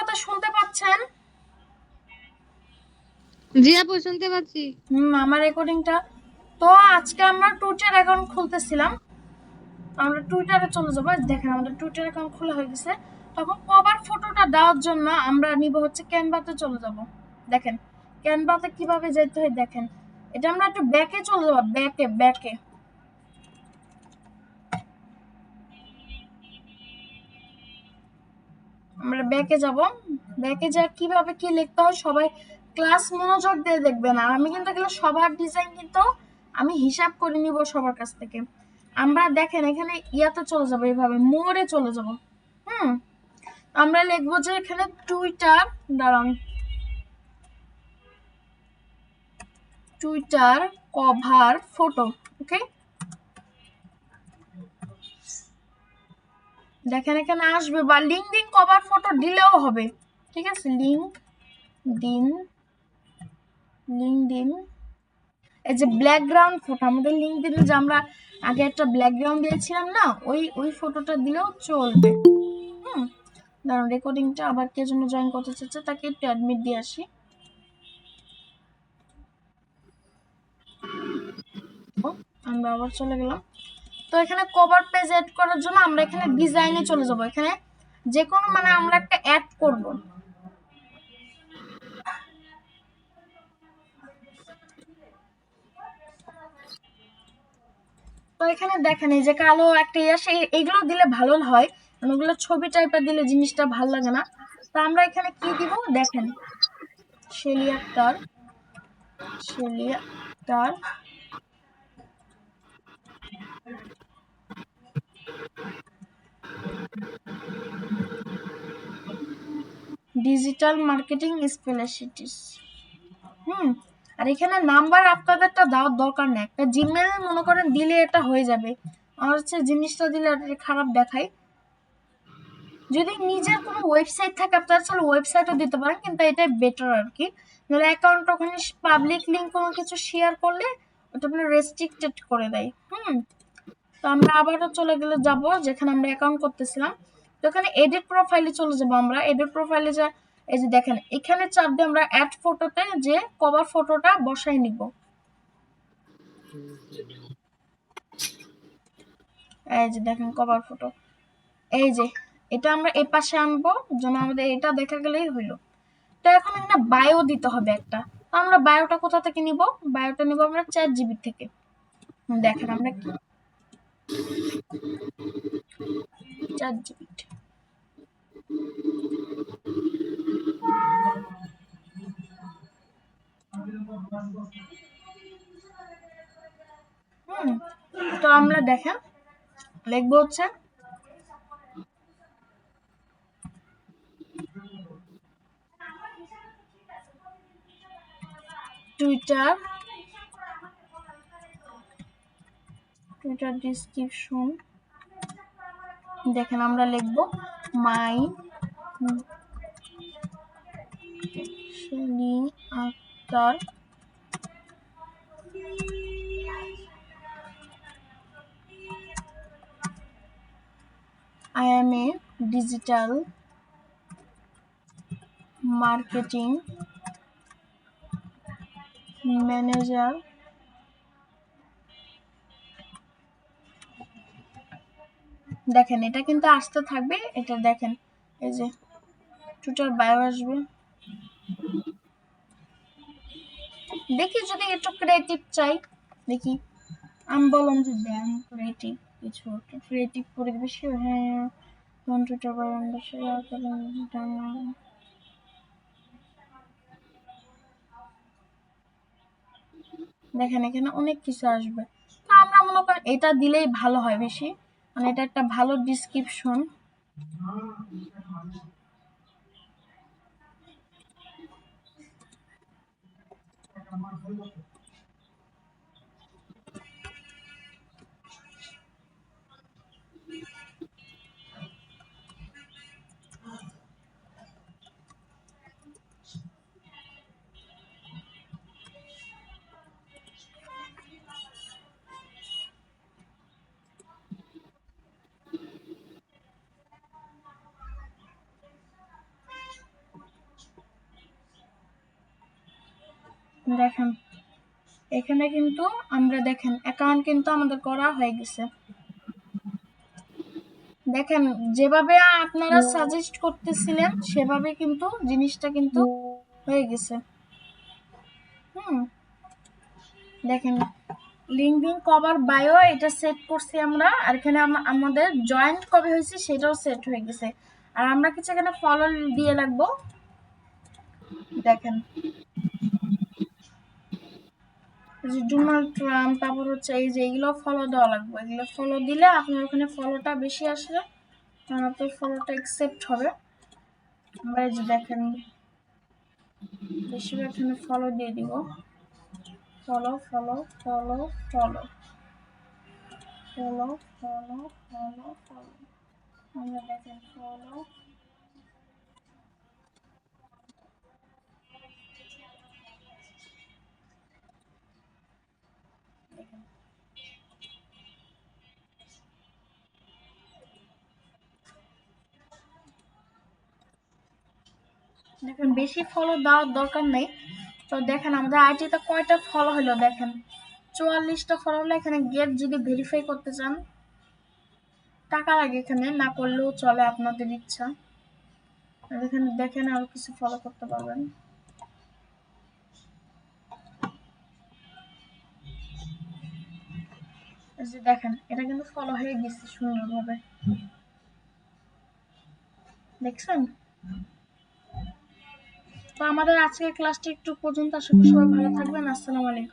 কথা শুনতে পাচ্ছেন? জি আপু শুনতে পাচ্ছি। আমার রেকর্ডিংটা তো আজকে আমরা টুইটার অ্যাকাউন্ট খুলতেছিলাম। আমরা টুইটারে চলে যাবো। দেখেন আমাদের টুইটার অ্যাকাউন্ট খোলা হয়ে গেছে। তখন কভার ফটোটা দেওয়ার জন্য আমরা নিব হচ্ছে ক্যানভাতে চলে যাব। দেখেন ক্যানভাতে কিভাবে যেতে হয় দেখেন। এটা আমরা একটু ব্যাকে চলে যাবো, ব্যাকে ব্যাকে। আমরা ব্যাকে যাব। ব্যাকে যা কিভাবে কি লিখতে হয় সবাই ক্লাস মনোযোগ দিয়ে দেখবেন। আর আমি কিন্তু এগুলো সবার ডিজাইন কিন্তু আমি হিসাব করে নিব সবার কাছ থেকে। আমরা দেখেন এখানে ইয়াতে চলে যাব, এইভাবে মোড়ে চলে যাব। আমরা লিখবো যে এখানে টুইটার, দাঁড়ান, টুইটার কভার ফটো। ওকে, দেখেন এখানে আসবে, বা লিঙ্কডিন কভার ফটো দিলেও হবে। ঠিক আছে, লিঙ্কডিন এই যে ব্যাকগ্রাউন্ড ফটো, আমাদের লিঙ্কডিনে যে আমরা আগে একটা ব্যাকগ্রাউন্ড দিয়েছিলাম না, ওই ফটোটা দিলেও চলবে। দাঁড়ান, রেকর্ডিংটা আবার কে জন্য জয়েন করতে চাচ্ছে তাকে একটু অ্যাডমিট দিয়ে আসি। আমরা আবার চলে গেলাম। তো এখানে কভার পেজ এড করার জন্য আমরা এখানে ডিজাইনে চলে যাব। এখানে যে কোনো মানে আমরা একটা অ্যাড করব। তো এখানে দেখেন এই যে কালো একটা এইগুলো দিলে ভালো হয়, মানে ওগুলো ছবি টাইপের দিলে জিনিসটা ভালো লাগে না। তো আমরা এখানে কি দিব দেখেন, শেলিয়াটার ডিজিটাল মার্কেটিং স্পেশালিস্ট। আর এখানে নাম্বার আপনাদেরটা দেওয়ার দরকার নেই, একটা জিমেল মনে করেন দিলে এটা হয়ে যাবে। আর হচ্ছে জিনিসটা দিলে খারাপ দেখায়। যদি নিজের কোনো ওয়েবসাইট থাকে আপনারা চাইলে ওয়েবসাইটও দিতে পারেন, কিন্তু এটাই বেটার আর কি। নাহলে অ্যাকাউন্ট ওখানে পাবলিক লিঙ্ক কোনো কিছু শেয়ার করলে ওটা আপনার রেস্ট্রিক্টেড করে দেয়। তো আমরা আবারও চলে গেলে যাব যেখানে আমরা অ্যাকাউন্ট করতেছিলাম। তো এখানে এডিট প্রোফাইলে চলে যাব। আমরা এডিট প্রোফাইলে যা এই যে দেখেন এখানে চাপ দিয়ে আমরা অ্যাড ফটোতে যে কভার ফটোটা বসাই নিব। এই যে দেখেন কভার ফটো, এই যে এটা আমরা এই পাশে আনবো যেন আমাদের এটা দেখা গেলেই হইলো। তো এখন একটা বায়ো দিতে হবে একটা। তো আমরা বায়োটা কোথা থেকে নিব? বায়োটা নিব আমরা চ্যাট জিবি থেকে। দেখেন আমরা কি চ্যাট জিবি। তো আমরা দেখেন লিখবো হচ্ছে টুইটার ডিসক্রিপশন। দেখেন আমরা লিখব my Shelly Akter I am a digital marketing manager. দেখেন এটা কিন্তু আসতে থাকবে, এটা দেখেন এই যে টুইটার বায়ো আসবে। দেখি যদি একটু ক্রিয়েটিভ চাই, দেখি আমি বললাম যে দেন ক্রিয়েটিভ কিছু, একটু ক্রিয়েটিভ করে বেশি। হ্যাঁ, টুইটার বায়ো শেয়ার করেন। দেখেন এখানে অনেক কিছু আসবে। তো আমরা মনে করেন এটা দিলেই ভালো হয় বেশি, মানে এটা একটা ভালো ডিসক্রিপশন। দেখেন এখানে কিন্তু আমরা দেখেন অ্যাকাউন্ট কিন্তু আমাদের করা হয়ে গেছে। দেখেন যেভাবে আপনারা সাজেস্ট করতেছিলেন সেভাবে কিন্তু জিনিসটা কিন্তু হয়ে গেছে। দেখেন লিঙ্কডিন কভার বায়ো এটা সেট করছি আমরা, আর এখানে আমাদের জয়েন্ট কবে হয়েছে সেটাও সেট হয়ে গেছে। আর আমরা কিছু এখানে ফলো দিয়ে রাখবো। দেখেন ডোনাল্ড ট্রাম্প, তারপর হচ্ছে এই যে এগুলো ফলো দেওয়া লাগবে। এগুলো ফলো দিলে আপনার ওখানে ফলোটা বেশি আসবে, কারণ আপনার ফলোটা অ্যাকসেপ্ট হবে। আমরা এই যে দেখেন বেশিরভাগ এখানে ফলো দিয়ে দিব। Follow follow follow follow follow follow follow follow আমরা দেখেন ফলো। দেখেন বেশি ফলো দেওয়ার দরকার নেই। তো দেখেন আমাদের আইডিতে কয়টা ফলো হলো, দেখেন 44টা ফলো হলো। এখানে গেট যদি ভেরিফাই করতে চান টাকা লাগে, এখানে না করলেও চলে, আপনাদের ইচ্ছা। আর এখানে দেখেন আরো কিছু ফলো করতে পারবেন। এই যে দেখেন এটা কিন্তু ফলো হয়ে গেছে সুন্দরভাবে, দেখছেন? তো আমাদের আজকের ক্লাসটি একটু পর্যন্ত। আশা করি সবাই ভালো থাকবেন। আসসালামু আলাইকুম।